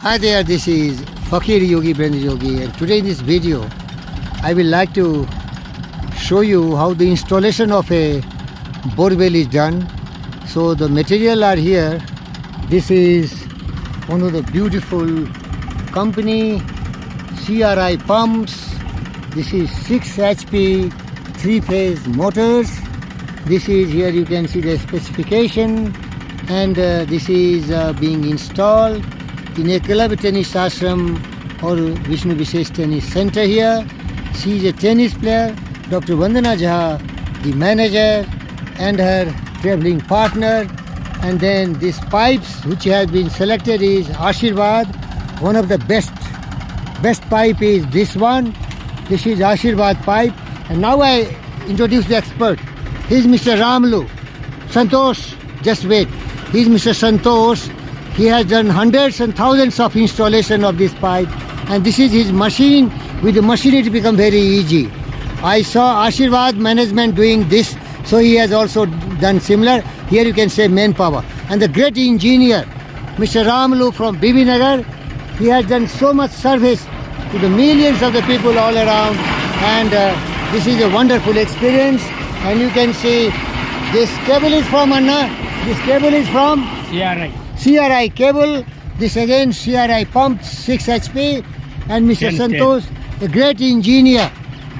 Hi there, this is Fakir Yogi Brand Yogi, and today in this video I will like to show you how the installation of a borewell is done. So the material are here. This is one of the beautiful company CRI pumps. This is 6 HP 3-phase motors. This is here, you can see the specification, and this is being installed in a club tennis ashram or Vishnu Vishesh Tennis Center here. She is a tennis player. Dr. Vandana Jha, the manager, and her traveling partner. And then these pipes which has been selected is Ashirvad. One of the best pipe is this one. This is Ashirvad pipe. And now I introduce the expert. He is Mr. RamLu. Santosh, just wait. He is Mr. Santosh. He has done hundreds and thousands of installation of this pipe, and this is his machine. With the machine it become very easy. I saw Ashirvad management doing this, so he has also done similar. Here you can say manpower. And the great engineer, Mr. RamLu from Bibinagar, he has done so much service to the millions of the people all around, and this is a wonderful experience. And you can see this cable is from Anna. This cable is from CRI cable. This again CRI pump 6 HP, and Mr. Santosh, a great engineer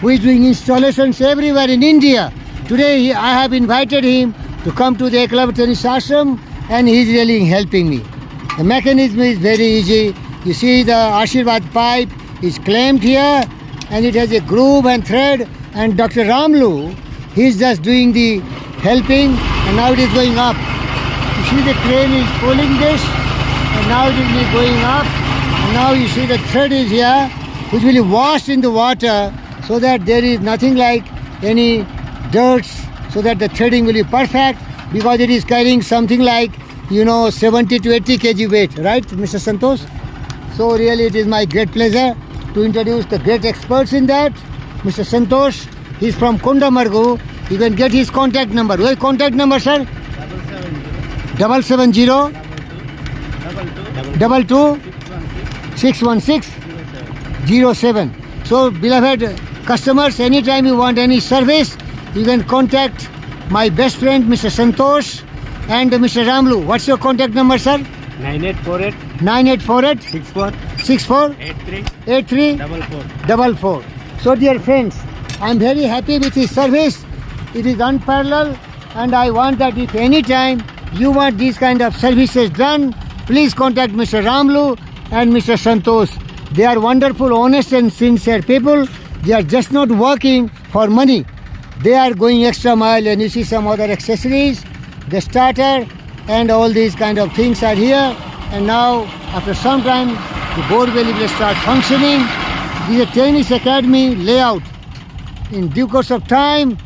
who is doing installations everywhere in India. Today I have invited him to come to the Eklavya Tennis Ashram, and he is really helping me. The mechanism is very easy. You see the Ashirvad pipe is clamped here, and it has a groove and thread, and Dr. RamLu, he is just doing the helping, and now it is going up. You see the crane is pulling this, and now it will be going up. And now you see the thread is here, which will be washed in the water, so that there is nothing like any dirt, so that the threading will be perfect, because it is carrying something like 70 to 80 kg weight, right, Mr. Santosh? So really it is my great pleasure to introduce the great experts in that. Mr. Santosh, he is from Kondamargu. You can get his contact number. Where contact number, sir? 770 22 616 07. So beloved customers, anytime you want any service, you can contact my best friend Mr. Santosh and Mr. RamLu. What's your contact number, sir? 9848 64 83 44. So dear friends, I am very happy with his service. It is unparalleled, and I want that if any time you want these kind of services done, please contact Mr. RamLu and Mr. Santosh. They are wonderful, honest and sincere people. They are just not working for money. They are going extra mile, and you see some other accessories, the starter and all these kind of things are here. And now after some time the borewell will start functioning. This is a tennis academy layout. In due course of time,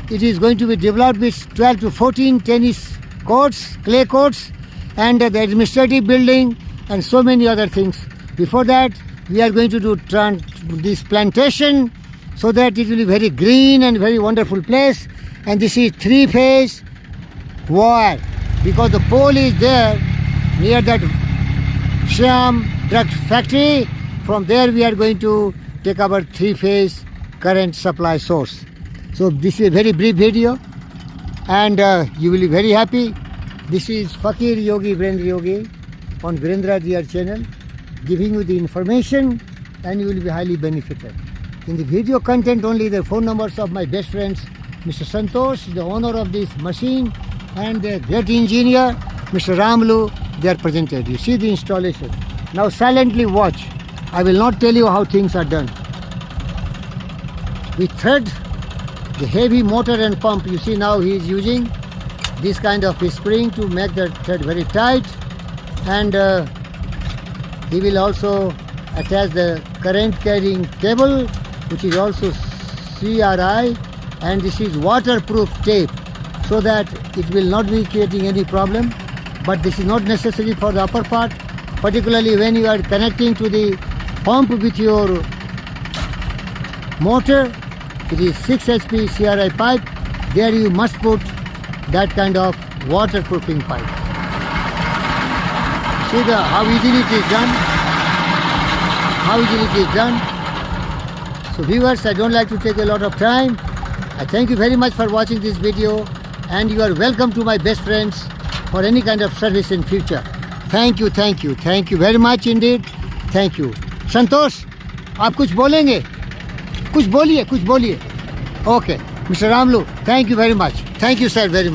it is going to be developed with 12 to 14 tennis courts, clay courts, and the administrative building, and so many other things. Before that, we are going to do this plantation, so that it will be very green and very wonderful place. And this is 3-phase wire, because the pole is there near that Shyam drug factory. From there we are going to take our 3-phase current supply source. So this is a very brief video, and you will be very happy. This is Fakir Yogi Brand Yogi on Virendra Jr channel, giving you the information, and you will be highly benefited. In the video content only, the phone numbers of my best friends, Mr. Santosh, the owner of this machine, and the great engineer, Mr. RamLu, they are presented. You see the installation. Now silently watch. I will not tell you how things are done. We thread the heavy motor and pump. You see now he is using this kind of spring to make the thread very tight, and he will also attach the current carrying cable, which is also CRI, and this is waterproof tape, so that it will not be creating any problem. But this is not necessary for the upper part, particularly when you are connecting to the pump with your motor. It is 6 HP CRI pipe. There you must put that kind of waterproofing pipe. See how easily it is done. How easily it is done. So viewers, I don't like to take a lot of time. I thank you very much for watching this video, and you are welcome to my best friends for any kind of service in future. Thank you very much indeed. Thank you. संतोष, आप कुछ बोलेंगे? कुछ बोलिए. Okay, Mr. RamLu, thank you very much. Thank you, sir, very much.